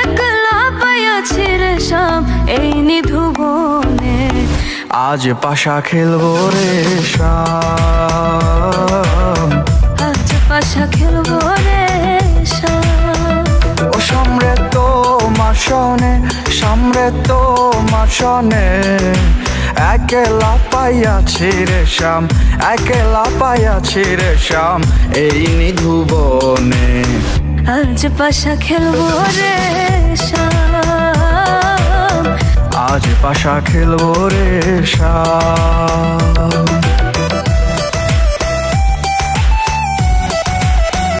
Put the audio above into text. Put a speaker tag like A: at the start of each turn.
A: একলা পাইয়াছি রে শাম এই নিধু বনে।
B: আজ পাশা খেলবো রে শাম,
A: আজ পাশা খেলবো রে শাম।
B: ও সামরে তোমার সনে, সামরে তোমার সনে, একলা পাইয়াছি রে শাম, একলা পাইয়াছি রে শাম এই নিধু বনে।
A: আজ পাশা খেলবো রে শাম,
B: আজ পাশা খেলবো রে শাম।